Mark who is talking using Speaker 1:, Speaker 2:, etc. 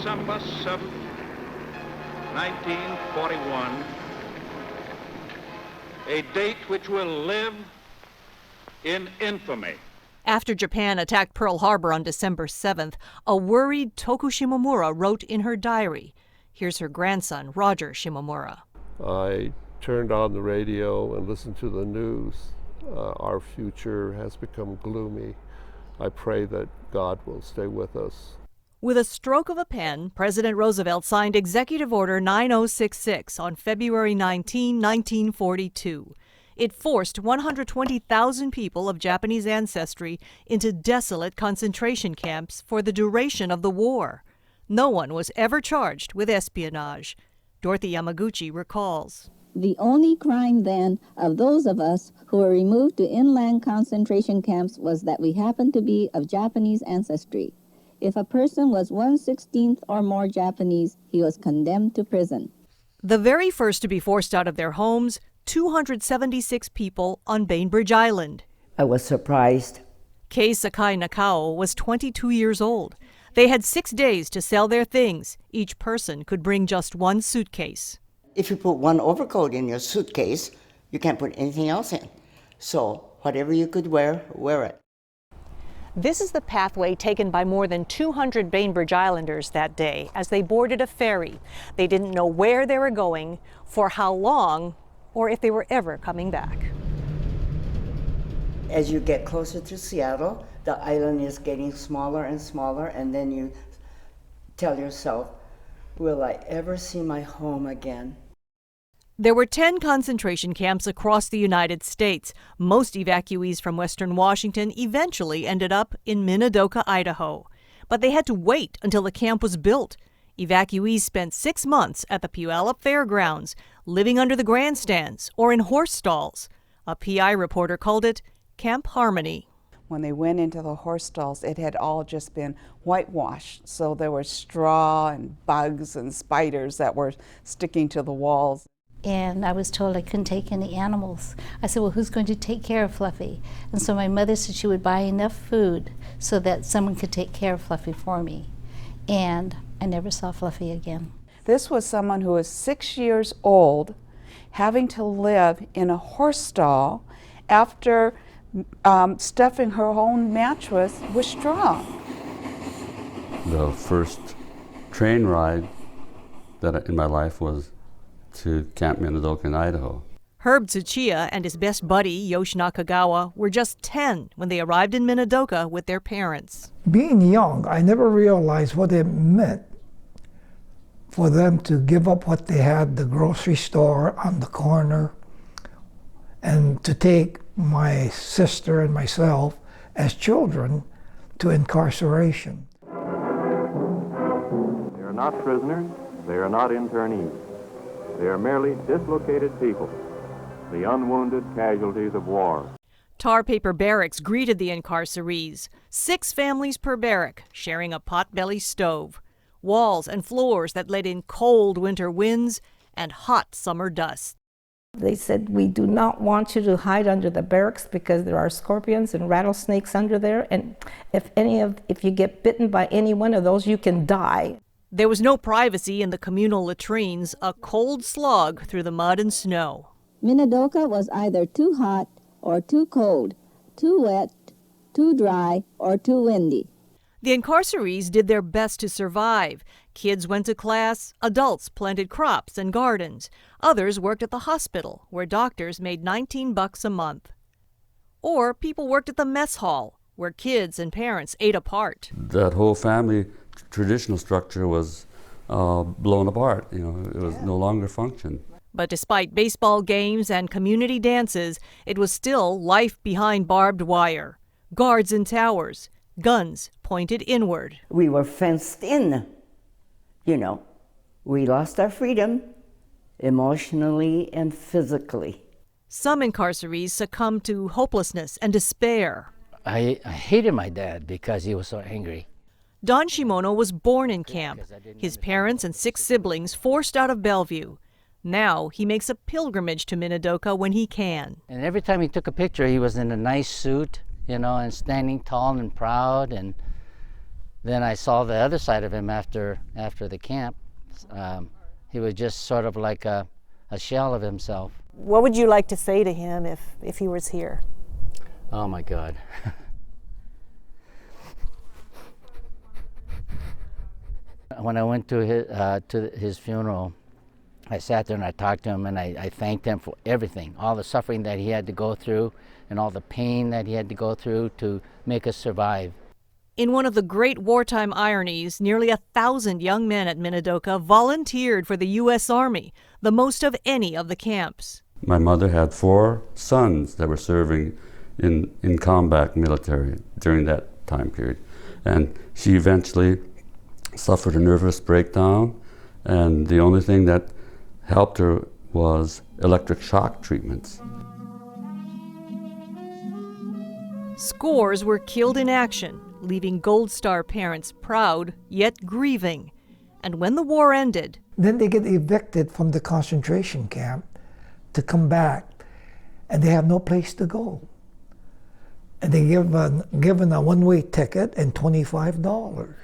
Speaker 1: December 7th, 1941, a date which will live in infamy.
Speaker 2: After Japan attacked Pearl Harbor on December 7th, a worried Toku Shimomura wrote in her diary. Here's her grandson, Roger Shimomura.
Speaker 3: I turned on the radio and listened to the news. Our future has become gloomy. I pray that God will stay with us.
Speaker 2: With a stroke of a pen, President Roosevelt signed Executive Order 9066 on February 19, 1942. It forced 120,000 people of Japanese ancestry into desolate concentration camps for the duration of the war. No one was ever charged with espionage. Dorothy Yamaguchi recalls.
Speaker 4: The only crime then of those of us who were removed to inland concentration camps was that we happened to be of Japanese ancestry. If a person was 1/16 or more Japanese, he was condemned to prison.
Speaker 2: The very first to be forced out of their homes, 276 people on Bainbridge Island.
Speaker 5: I was surprised.
Speaker 2: Kei Sakai Nakao was 22 years old. They had 6 days to sell their things. Each person could bring just one suitcase.
Speaker 5: If you put one overcoat in your suitcase, you can't put anything else in. So whatever you could wear, wear it.
Speaker 2: This is the pathway taken by more than 200 Bainbridge Islanders that day as they boarded a ferry. They didn't know where they were going, for how long, or if they were ever coming back.
Speaker 5: As you get closer to Seattle, the island is getting smaller and smaller, and then you tell yourself, will I ever see my home again?
Speaker 2: There were 10 concentration camps across the United States. Most evacuees from Western Washington eventually ended up in Minidoka, Idaho. But they had to wait until the camp was built. Evacuees spent 6 months at the Puyallup Fairgrounds, living under the grandstands or in horse stalls. A PI reporter called it Camp Harmony.
Speaker 6: When they went into the horse stalls, it had all just been whitewashed. So there was straw and bugs and spiders that were sticking to the walls.
Speaker 7: And I was told I couldn't take any animals. I said, well, who's going to take care of Fluffy? And so my mother said she would buy enough food so that someone could take care of Fluffy for me. And I never saw Fluffy again.
Speaker 6: This was someone who was 6 years old, having to live in a horse stall after stuffing her own mattress with straw.
Speaker 8: The first train ride in my life was to Camp Minidoka in Idaho.
Speaker 2: Herb Tsuchiya and his best buddy, Yoshi Nakagawa, were just 10 when they arrived in Minidoka with their parents.
Speaker 9: Being young, I never realized what it meant for them to give up what they had, the grocery store on the corner, and to take my sister and myself as children to incarceration.
Speaker 10: They are not prisoners, they are not internees. They are merely dislocated people, the unwounded casualties of war.
Speaker 2: Tar paper barracks greeted the incarcerees. 6 families per barrack, sharing a potbelly stove. Walls and floors that let in cold winter winds and hot summer dust.
Speaker 11: They said, we do not want you to hide under the barracks because there are scorpions and rattlesnakes under there, and if you get bitten by any one of those, you can die.
Speaker 2: There was no privacy in the communal latrines, a cold slog through the mud and snow.
Speaker 4: Minidoka was either too hot or too cold, too wet, too dry, or too windy.
Speaker 2: The incarcerees did their best to survive. Kids went to class, adults planted crops and gardens. Others worked at the hospital, where doctors made $19 a month. Or people worked at the mess hall, where kids and parents ate apart.
Speaker 8: That whole family traditional structure was blown apart. It was no longer functioned.
Speaker 2: But despite baseball games and community dances, it was still life behind barbed wire. Guards in towers, guns pointed inward.
Speaker 5: We were fenced in. We lost our freedom emotionally and physically.
Speaker 2: Some incarcerees succumbed to hopelessness and despair.
Speaker 12: I hated my dad because he was so angry.
Speaker 2: Don Shimono was born in camp. His parents and 6 siblings forced out of Bellevue. Now he makes a pilgrimage to Minidoka when he can.
Speaker 12: And every time he took a picture, he was in a nice suit, and standing tall and proud. And Then I saw the other side of him after the camp. He was just sort of like a shell of himself.
Speaker 2: What would you like to say to him if he was here?
Speaker 12: Oh my God. When I went to his funeral, I sat there and I talked to him, and I thanked him for everything, all the suffering that he had to go through and all the pain that he had to go through to make us survive.
Speaker 2: In one of the great wartime ironies, nearly 1,000 young men at Minidoka volunteered for the U.S. Army, the most of any of the camps.
Speaker 8: My mother had 4 sons that were serving in combat military during that time period. And she eventually suffered a nervous breakdown, and the only thing that helped her was electric shock treatments.
Speaker 2: Scores were killed in action, leaving Gold Star parents proud yet grieving. And when the war ended,
Speaker 9: then they get evicted from the concentration camp to come back, and they have no place to go. And they given a one-way ticket and $25.